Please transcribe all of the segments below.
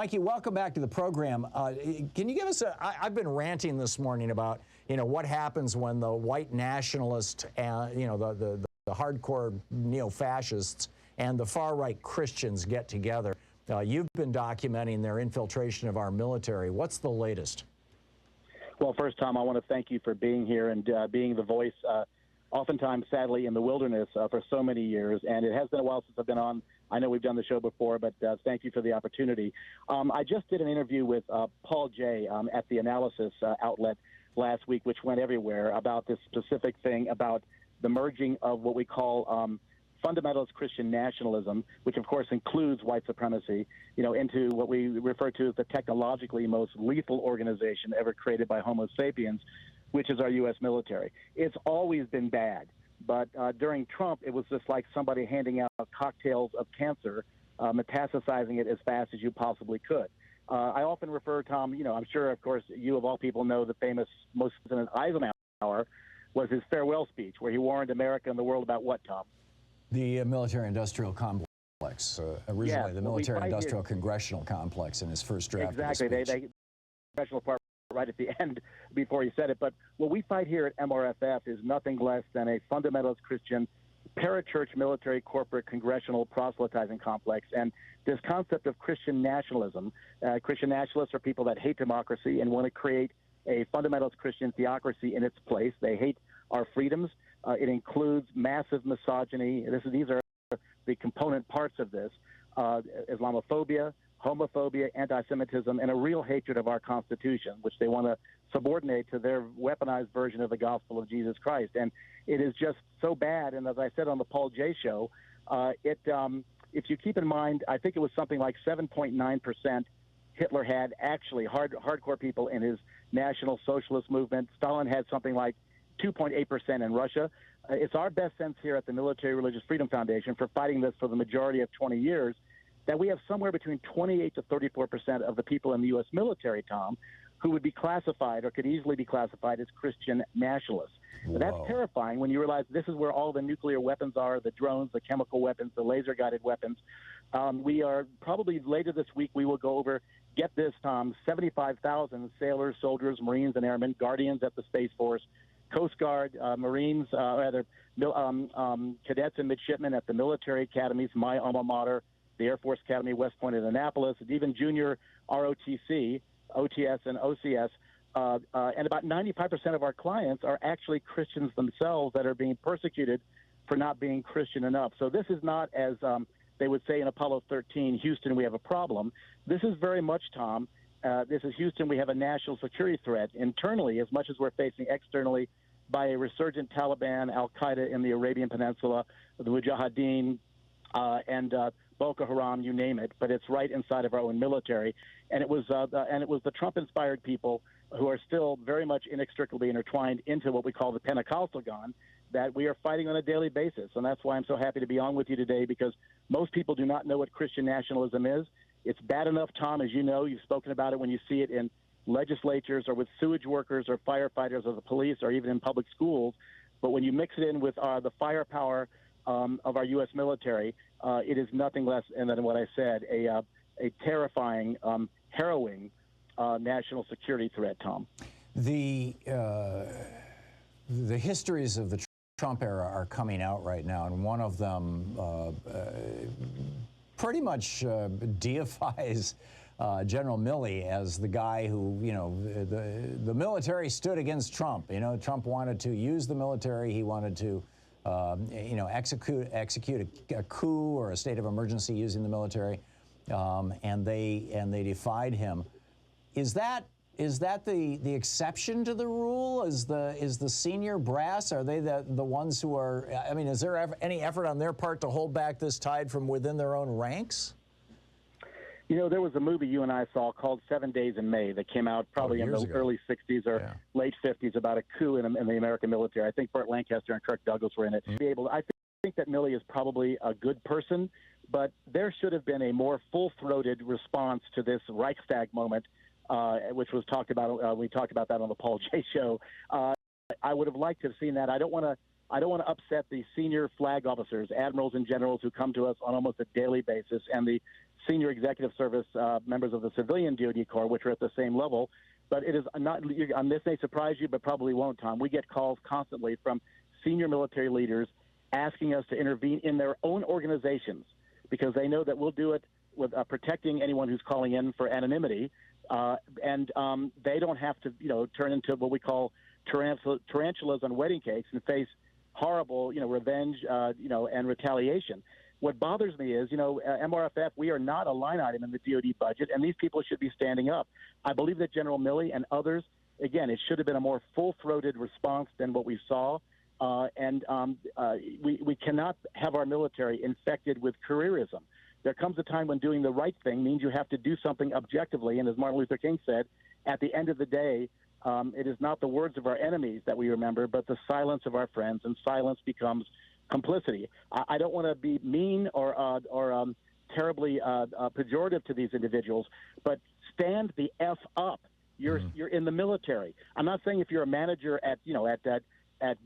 Mikey, welcome back to the program. Can you give us I've been ranting this morning about, what happens when the white nationalist, the hardcore neo-fascists and the far-right Christians get together. You've been documenting their infiltration of our military. What's the latest? Well, first, Tom, I want to thank you for being here and being the voice, oftentimes, sadly, in the wilderness for so many years. And it has been a while since I've been on. I know we've done the show before, but thank you for the opportunity. I just did an interview with Paul Jay at the Analysis outlet last week, which went everywhere, about this specific thing about the merging of what we call fundamentalist Christian nationalism, which of course includes white supremacy, into what we refer to as the technologically most lethal organization ever created by Homo sapiens, which is our U.S. military. It's always been bad, but during Trump, it was just like somebody handing out cocktails of cancer, metastasizing it as fast as you possibly could. I often refer, Tom, I'm sure, of course, you of all people know the famous most President Eisenhower was his farewell speech, where he warned America and the world about what, Tom? The military-industrial complex, originally the military-industrial congressional complex in his first draft. Exactly. They congressional part right at the end before he said it. But what we fight here at MRFF is nothing less than a fundamentalist Christian parachurch military corporate congressional proselytizing complex. And this concept of Christian nationalism, Christian nationalists are people that hate democracy and want to create a fundamentalist Christian theocracy in its place. They hate our freedoms. It includes massive misogyny. These are the component parts of this: Islamophobia, homophobia, anti-Semitism, and a real hatred of our Constitution, which they want to subordinate to their weaponized version of the gospel of Jesus Christ. And it is just so bad. And as I said on the Paul Jay show, if you keep in mind, I think it was something like 7.9% Hitler had actually hardcore people in his National Socialist movement. Stalin had something like 2.8% in Russia. It's our best sense here at the Military Religious Freedom Foundation, for fighting this for the majority of 20 years, that we have somewhere between 28 to 34% of the people in the U.S. military, Tom, who would be classified or could easily be classified as Christian nationalists. That's terrifying when you realize this is where all the nuclear weapons are, the drones, the chemical weapons, the laser-guided weapons. We are probably later this week, we will go over, get this, Tom, 75,000 sailors, soldiers, Marines, and airmen, guardians at the Space Force, Coast Guard, Marines, cadets and midshipmen at the military academies, my alma mater, the Air Force Academy, West Point at Annapolis, and even junior ROTC, OTS, and OCS. And about 95% of our clients are actually Christians themselves that are being persecuted for not being Christian enough. So this is not, as they would say in Apollo 13, Houston, we have a problem. This is very much, Tom, this is Houston, we have a national security threat internally as much as we're facing externally by a resurgent Taliban, Al-Qaeda in the Arabian Peninsula, the Mujahideen, and Boko Haram, you name it. But it's right inside of our own military. And it was the Trump-inspired people who are still very much inextricably intertwined into what we call the Pentecostal gun that we are fighting on a daily basis. And that's why I'm so happy to be on with you today, because most people do not know what Christian nationalism is. It's bad enough, Tom, as you know, you've spoken about it when you see it in legislatures or with sewage workers or firefighters or the police or even in public schools. But when you mix it in with the firepower of our U.S. military, it is nothing less than what I said, a terrifying, harrowing national security threat, Tom. The histories of the Trump era are coming out right now, and one of them pretty much deifies General Milley as the guy who, the military stood against Trump. Trump wanted to use the military. He wanted to, execute a coup or a state of emergency using the military, and they defied him. Is that the exception to the rule? Is the senior brass, are they the ones who are? I mean, is there any effort on their part to hold back this tide from within their own ranks? There was a movie you and I saw called 7 Days in May that came out probably in the early 60s or late 50s about a coup in the American military. I think Burt Lancaster and Kirk Douglas were in it. I think that Milley is probably a good person, but there should have been a more full-throated response to this Reichstag moment, which was talked about. We talked about that on the Paul Jay show. I would have liked to have seen that. I don't want to I don't want to upset the senior flag officers, admirals and generals who come to us on almost a daily basis, and the senior executive service members of the civilian DoD Corps, which are at the same level. But it is not, this may surprise you, but probably won't, Tom. We get calls constantly from senior military leaders asking us to intervene in their own organizations because they know that we'll do it with protecting anyone who's calling in for anonymity. And they don't have to, turn into what we call tarantulas on wedding cakes and face horrible, revenge, and retaliation. What bothers me is, MRFF, we are not a line item in the DoD budget, and these people should be standing up. I believe that General Milley and others, again, it should have been a more full-throated response than what we saw. We cannot have our military infected with careerism. There comes a time when doing the right thing means you have to do something objectively. And as Martin Luther King said, at the end of the day, it is not the words of our enemies that we remember, but the silence of our friends, and silence becomes complicity. I don't want to be mean or terribly pejorative to these individuals, but stand the F up. You're in the military. I'm not saying if you're a manager at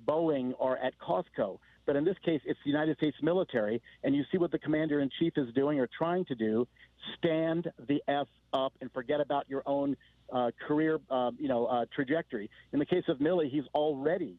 Boeing or at Costco, but in this case, it's the United States military, and you see what the commander-in-chief is doing or trying to do. Stand the F up and forget about your own career, trajectory. In the case of Milley, he's already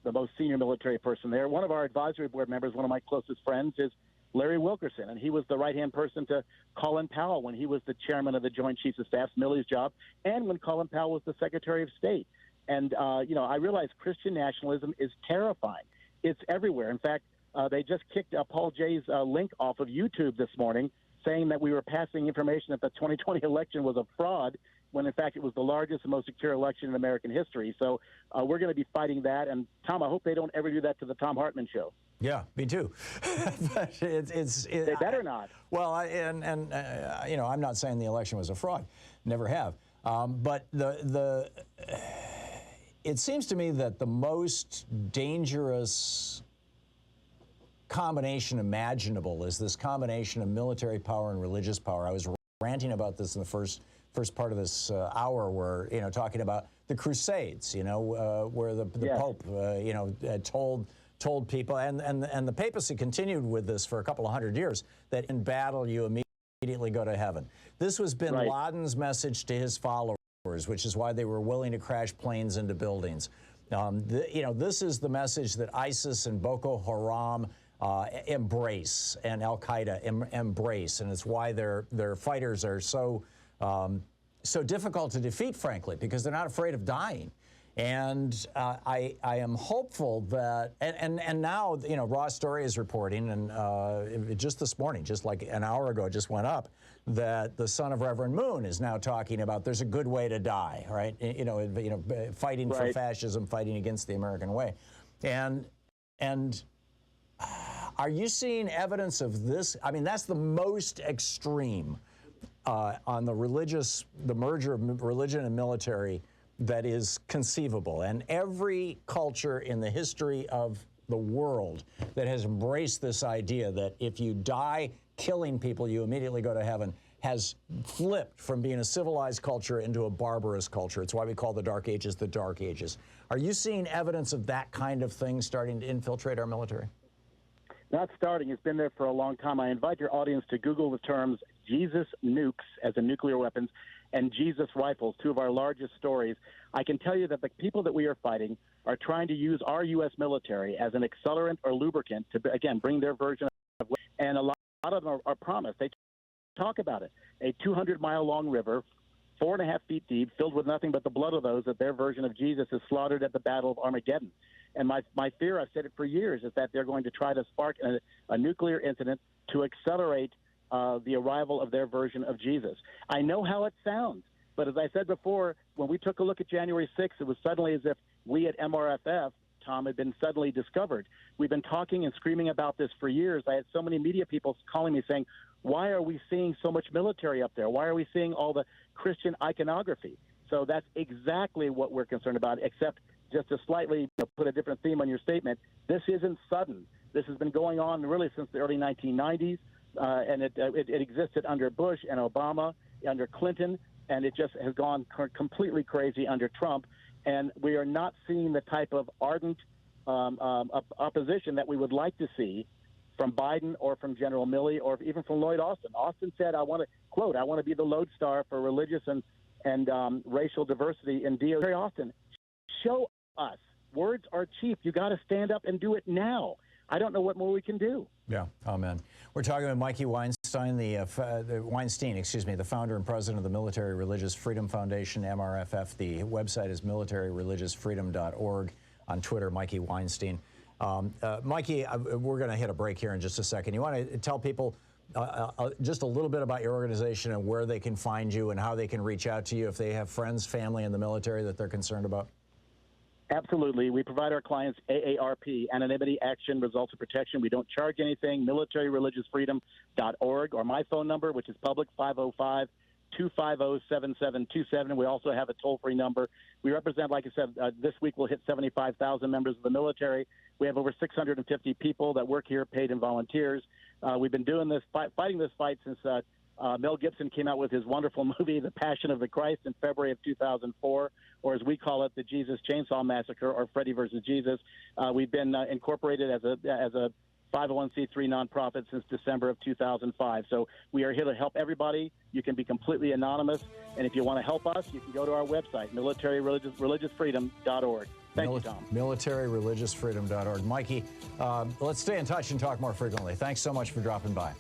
the most senior military person there. One of our advisory board members, one of my closest friends, is Larry Wilkerson, and he was the right-hand person to Colin Powell when he was the chairman of the Joint Chiefs of Staff, Milley's job, and when Colin Powell was the Secretary of State. And, I realize Christian nationalism is terrifying. It's everywhere. In fact, they just kicked Paul Jay's link off of YouTube this morning, saying that we were passing information that the 2020 election was a fraud, when in fact it was the largest and most secure election in American history. So we're going to be fighting that. And Tom, I hope they don't ever do that to the Thom Hartmann show. Yeah, me too. But they better not. Well, I'm not saying the election was a fraud, never have. But it seems to me that the most dangerous combination imaginable is this combination of military power and religious power. I was ranting about this in the first part of this hour, where talking about the Crusades, where the yes. Pope, told people, and the papacy continued with this for a couple of hundred years, that in battle you immediately go to heaven. This was Bin Laden's message to his followers, which is why they were willing to crash planes into buildings. This is the message that ISIS and Boko Haram embrace, and Al Qaeda embrace, and it's why their fighters are so difficult to defeat, frankly, because they're not afraid of dying. And I am hopeful that, and now, Raw Story is reporting, and just this morning, just like an hour ago, it just went up, that the son of Reverend Moon is now talking about there's a good way to die, right? Fighting for fascism, fighting against the American way. And are you seeing evidence of this? I mean, that's the most extreme on the merger of religion and military that is conceivable. And every culture in the history of the world that has embraced this idea that if you die killing people, you immediately go to heaven, has flipped from being a civilized culture into a barbarous culture. It's why we call the Dark Ages the Dark Ages. Are you seeing evidence of that kind of thing starting to infiltrate our military? Not starting. It's been there for a long time. I invite your audience to Google the terms Jesus nukes, as in nuclear weapons, and Jesus rifles, two of our largest stories. I can tell you that the people that we are fighting are trying to use our U.S. military as an accelerant or lubricant to, again, bring their version of, and a lot of them are promised. They talk about it. A 200-mile-long river, 4.5 feet deep, filled with nothing but the blood of those that their version of Jesus is slaughtered at the Battle of Armageddon. And my fear, I've said it for years, is that they're going to try to spark a nuclear incident to accelerate the arrival of their version of Jesus. I know how it sounds, but as I said before, when we took a look at January 6th, it was suddenly as if we at MRFF, Tom, had been suddenly discovered. We've been talking and screaming about this for years. I had so many media people calling me saying, why are we seeing so much military up there? Why are we seeing all the Christian iconography? So that's exactly what we're concerned about, except just to slightly put a different theme on your statement. This isn't sudden. This has been going on really since the early 1990s, and it existed under Bush and Obama, under Clinton, and it just has gone completely crazy under Trump. And we are not seeing the type of ardent opposition that we would like to see from Biden or from General Milley or even from Lloyd Austin. Austin said, I want to be the lodestar for religious and racial diversity in DOJ. Very often, show us. Words are cheap. You got to stand up and do it now. I don't know what more we can do. Yeah, amen. We're talking with Mikey Weinstein, the founder and president of the Military Religious Freedom Foundation, MRFF. The website is militaryreligiousfreedom.org. On Twitter, Mikey Weinstein. Mikey, we're going to hit a break here in just a second. You want to tell people just a little bit about your organization and where they can find you and how they can reach out to you if they have friends, family in the military that they're concerned about? Absolutely. We provide our clients AARP, Anonymity, Action, Results of Protection. We don't charge anything. MilitaryReligiousFreedom.org, or my phone number, which is public, 505-250-7727. We also have a toll-free number. We represent, like I said, this week we'll hit 75,000 members of the military. We have over 650 people that work here, paid and volunteers. We've been doing this, fighting this fight since Mel Gibson came out with his wonderful movie, The Passion of the Christ, in February of 2004, or as we call it, the Jesus Chainsaw Massacre, or Freddy versus Jesus. We've been incorporated as a 501c3 nonprofit since December of 2005. So we are here to help everybody. You can be completely anonymous, and if you want to help us, you can go to our website, militaryreligiousfreedom.org. Thank you, Thom. MilitaryReligiousFreedom.org. Mikey, let's stay in touch and talk more frequently. Thanks so much for dropping by.